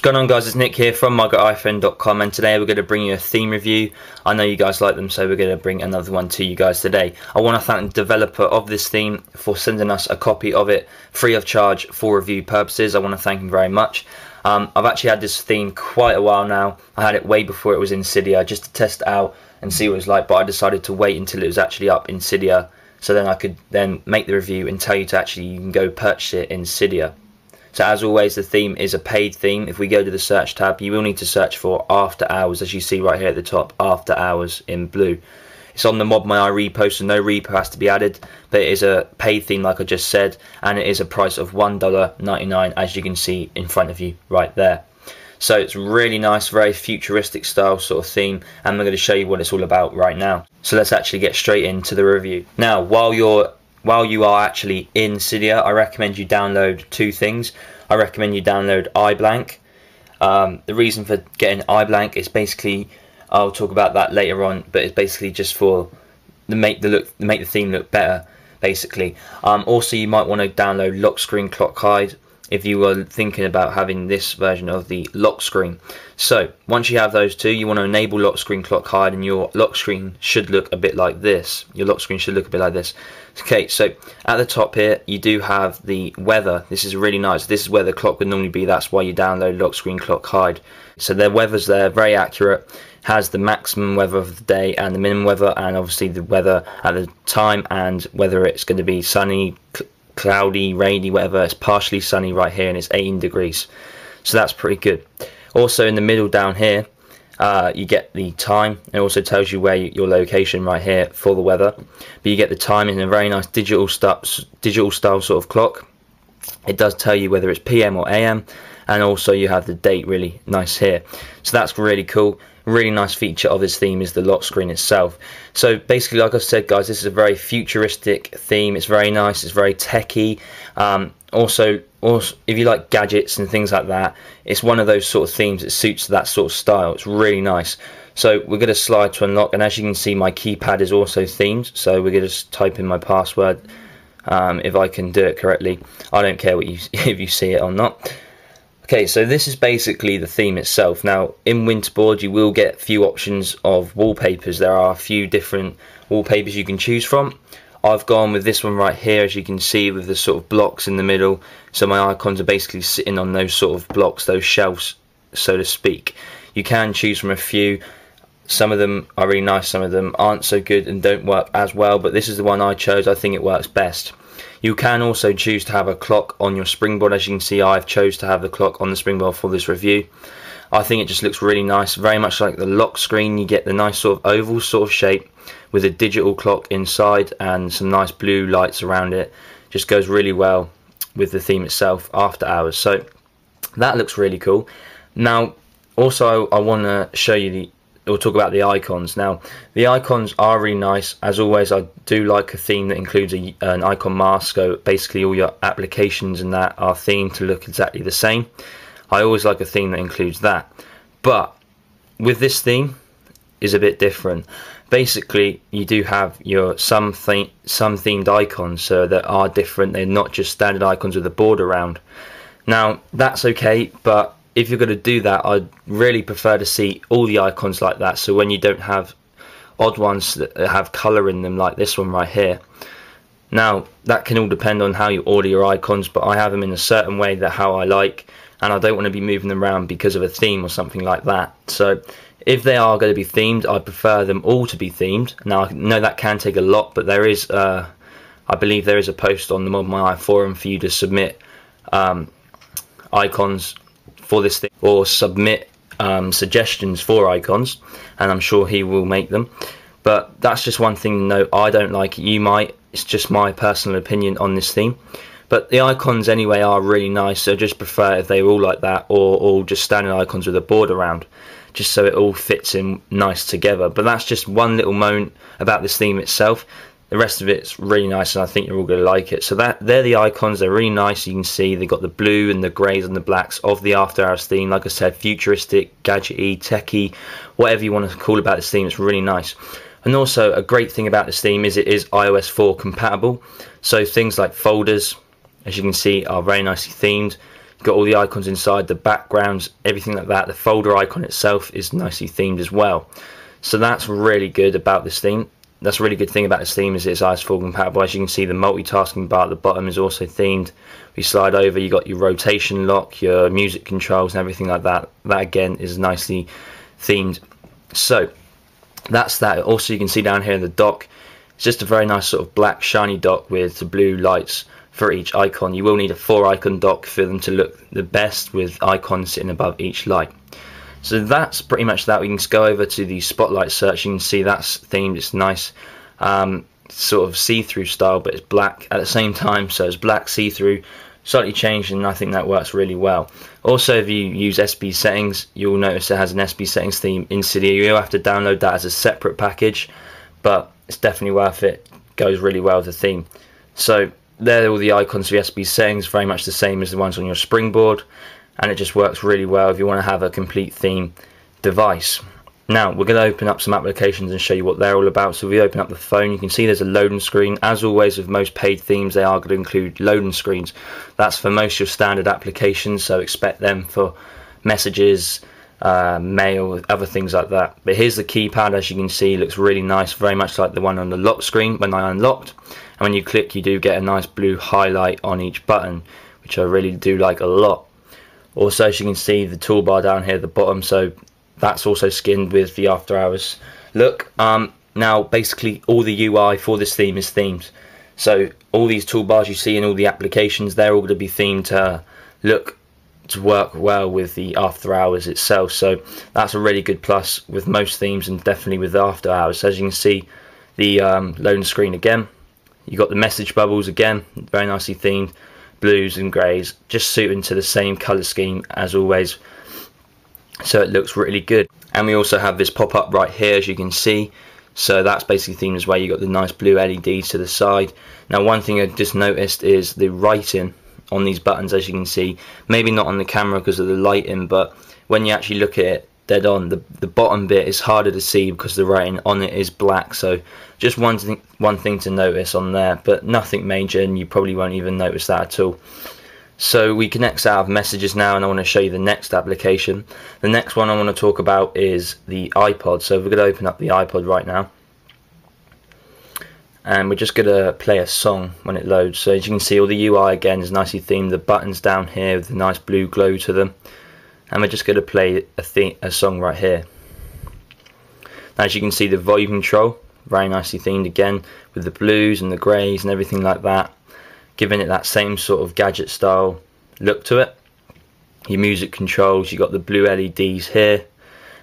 going on, guys? It's Nick here from mygutiphone.com, and today we're going to bring you a theme review. I know you guys like them, so we're going to bring another one to you guys today. I want to thank the developer of this theme for sending us a copy of it free of charge for review purposes. I want to thank him very much. I've actually had this theme quite a while now. I had it way before it was in Cydia just to test it out and see what it was like, but I decided to wait until it was actually up in Cydia so then I could then make the review and tell you to actually you can go purchase it in Cydia. So as always, the theme is a paid theme. If we go to the search tab, you will need to search for After Hours, as you see right here at the top, After Hours in blue. It's on the Mod My Eye repo, so no repo has to be added, but it is a paid theme like I just said, and it is a price of $1.99, as you can see in front of you right there. So it's really nice, very futuristic style sort of theme, and we're going to show you what it's all about right now. So let's actually get straight into the review. Now, while you are actually in Cydia, I recommend you download two things. I recommend you download iBlank. The reason for getting iBlank is basically, I'll talk about that later on, but it's basically just for make the theme look better, basically. Also, you might want to download Lockscreen Clock Hide if you were thinking about having this version of the lock screen. So once you have those two, you want to enable Lockscreen Clock Hide, and your lock screen should look a bit like this. Your lock screen should look a bit like this. Okay, so at the top here you do have the weather. This is really nice. This is where the clock would normally be. That's why you download Lockscreen Clock Hide. So the weather's there, very accurate. Has the maximum weather of the day and the minimum weather, and obviously the weather at the time, and whether it's going to be sunny, cloudy, rainy, whatever. It's partially sunny right here, and it's 18 degrees, so that's pretty good. Also in the middle down here you get the time. It also tells you where your location right here for the weather, but you get the time in a very nice digital style sort of clock. It does tell you whether it's PM or AM, and also you have the date really nice here, so that's really cool. Really nice feature of this theme is the lock screen itself. So basically, like I said, guys, this is a very futuristic theme. It's very nice, it's very techy. Also if you like gadgets and things like that, it's one of those sort of themes that suits that sort of style. It's really nice. So we're going to slide to unlock, and as you can see, my keypad is also themed, so we're going to just type in my password if I can do it correctly. I don't care what if you see it or not. Okay, so this is basically the theme itself. Now, in Winterboard, you will get a few options of wallpapers. There are a few different wallpapers you can choose from. I've gone with this one right here, as you can see, with the sort of blocks in the middle. So my icons are basically sitting on those sort of blocks, those shelves, so to speak. You can choose from a few. Some of them are really nice, some of them aren't so good and don't work as well, but this is the one I chose. I think it works best. You can also choose to have a clock on your springboard. As you can see, I've chose to have the clock on the springboard for this review. I think it just looks really nice, very much like the lock screen. You get the nice sort of oval sort of shape with a digital clock inside and some nice blue lights around it. Just goes really well with the theme itself, After Hours. So that looks really cool. Now, also I want to show you we'll talk about the icons. Now, the icons are really nice. As always, I do like a theme that includes an icon mask, so basically all your applications and that are themed to look exactly the same. I always like a theme that includes that. But with this theme is a bit different. Basically, you do have your some themed icons, so that are different. They're not just standard icons with a border around. Now, that's okay, but if you're going to do that, I'd really prefer to see all the icons like that, so when you don't have odd ones that have colour in them like this one right here. Now, that can all depend on how you order your icons, but I have them in a certain way that how I like, and I don't want to be moving them around because of a theme or something like that. So if they are going to be themed, I prefer them all to be themed. Now, I know that can take a lot, but there is I believe there is a post on the Mod My Eye forum for you to submit icons for this thing, or submit suggestions for icons, and I'm sure he will make them. But that's just one thing to note. I don't like it, you might. It's just my personal opinion on this theme. But the icons anyway are really nice, so just prefer if they were all like that, or all just standard icons with a border around, just so it all fits in nice together. But that's just one little moan about this theme itself. The rest of it's really nice, and I think you're all going to like it. So they're the icons. They're really nice. You can see they've got the blue and the greys and the blacks of the After Hours theme. Like I said, futuristic, gadgety, techie, whatever you want to call about this theme. It's really nice. And also, a great thing about this theme is it is iOS 4 compatible. So things like folders, as you can see, are very nicely themed. got all the icons inside, the backgrounds, everything like that. The folder icon itself is nicely themed as well. So that's really good about this theme. That's a really good thing about this theme, is it's IS4 compatible. As you can see, the multitasking bar at the bottom is also themed. If you slide over, you got your rotation lock, your music controls and everything like that. That again is nicely themed. So that's that. Also, you can see down here in the dock, it's just a very nice sort of black shiny dock with the blue lights for each icon. You will need a 4-icon dock for them to look the best, with icons sitting above each light. So that's pretty much that. We can just go over to the spotlight search. You can see that's themed. It's nice, sort of see-through style, but it's black at the same time. So it's black, see-through, slightly changed, and I think that works really well. Also, if you use SB settings, you'll notice it has an SB settings theme in Cydia. You'll have to download that as a separate package, but it's definitely worth it. Goes really well with the theme. So there are all the icons for the SB settings, very much the same as the ones on your springboard, and it just works really well if you want to have a complete theme device. Now we're going to open up some applications and show you what they're all about. So if we open up the phone, you can see there's a loading screen. As always with most paid themes, they are going to include loading screens. That's for most of your standard applications, so expect them for messages, mail, other things like that. But here's the keypad. As you can see, it looks really nice, very much like the one on the lock screen when I unlocked. And when you click, you do get a nice blue highlight on each button, which I really do like a lot. Also, as you can see, the toolbar down here at the bottom, so that's also skinned with the AfterHours look. Now basically all the UI for this theme is themed, so all these toolbars you see in all the applications, they're all going to be themed to look to work well with the AfterHours itself. So that's a really good plus with most themes, and definitely with the AfterHours. So as you can see, the loading screen again, you got the message bubbles again, very nicely themed, blues and greys, just suiting to the same color scheme as always, so it looks really good. And we also have this pop-up right here, as you can see, so that's basically themed as well. You got the nice blue LEDs to the side. Now one thing I just noticed is the writing on these buttons, as you can see, maybe not on the camera because of the lighting, but when you actually look at it dead on, the bottom bit is harder to see because the writing on it is black. So just one thing to notice on there, but nothing major, and you probably won't even notice that at all. So we can X out of messages now, and I want to show you the next application. The next one I want to talk about is the iPod. So we're going to open up the iPod right now, and we're just going to play a song when it loads. So as you can see, all the UI again is nicely themed, the buttons down here with the nice blue glow to them, and we're just going to play a song right here. Now as you can see, the volume control, very nicely themed again with the blues and the greys and everything like that, giving it that same sort of gadget style look to it. Your music controls, you got the blue LEDs here,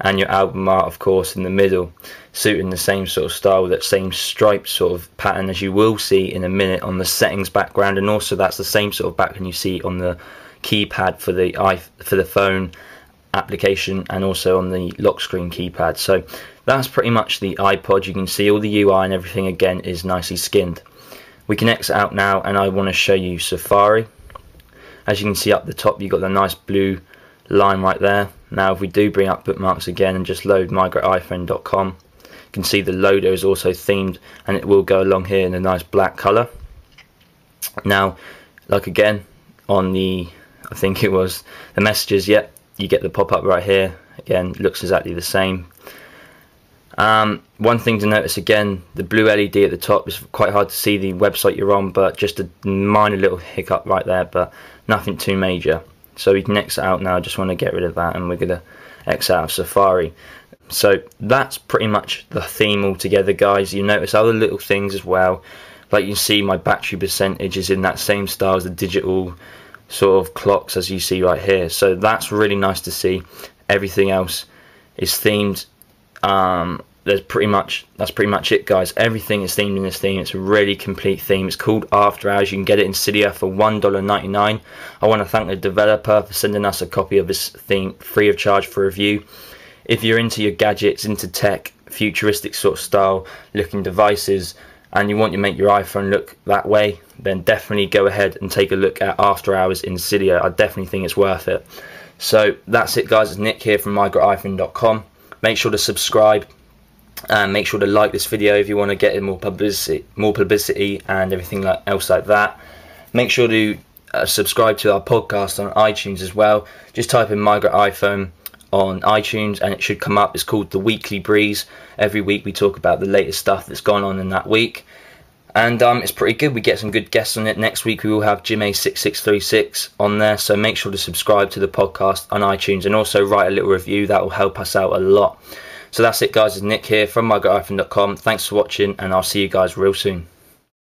and your album art of course in the middle, suiting the same sort of style, that same striped sort of pattern as you will see in a minute on the settings background, and also that's the same sort of background you see on the keypad for the phone application, and also on the lock screen keypad. So that's pretty much the iPod. You can see all the UI and everything again is nicely skinned. We can exit out now, and I want to show you Safari. As you can see up the top, you've got the nice blue line right there. Now if we do bring up bookmarks again and just load migrate.ifriend.com, you can see the loader is also themed, and it will go along here in a nice black color. Now like again on the, I think it was the messages, yep, you get the pop-up right here again, looks exactly the same. One thing to notice again, the blue LED at the top is quite hard to see the website you're on, but just a minor little hiccup right there, but nothing too major. So we can exit out now. I just want to get rid of that, and we're going to exit out of Safari. So that's pretty much the theme altogether, guys. You notice other little things as well, like you can see my battery percentage is in that same style as the digital sort of clocks as you see right here, so that's really nice to see. Everything else is themed. That's pretty much it, guys. Everything is themed in this theme. It's a really complete theme. It's called AfterHours. You can get it in Cydia for $1.99. I want to thank the developer for sending us a copy of this theme free of charge for review. If you're into your gadgets, into tech, futuristic sort of style looking devices, and you want to make your iPhone look that way, then definitely go ahead and take a look at AfterHours in Cydia. I definitely think it's worth it. So that's it, guys. It's Nick here from migrate.ifriend.com. Make sure to subscribe, and make sure to like this video if you want to get more publicity and everything else like that. Make sure to subscribe to our podcast on iTunes as well. Just type in Migrant iPhone on iTunes and it should come up. It's called The Weekly Breeze. Every week we talk about the latest stuff that's gone on in that week, and it's pretty good. We get some good guests on it. Next week we will have Jimmy6636 on there, so make sure to subscribe to the podcast on iTunes and also write a little review. That will help us out a lot. So that's it guys, it's Nick here from migratiphone.com. Thanks for watching and I'll see you guys real soon.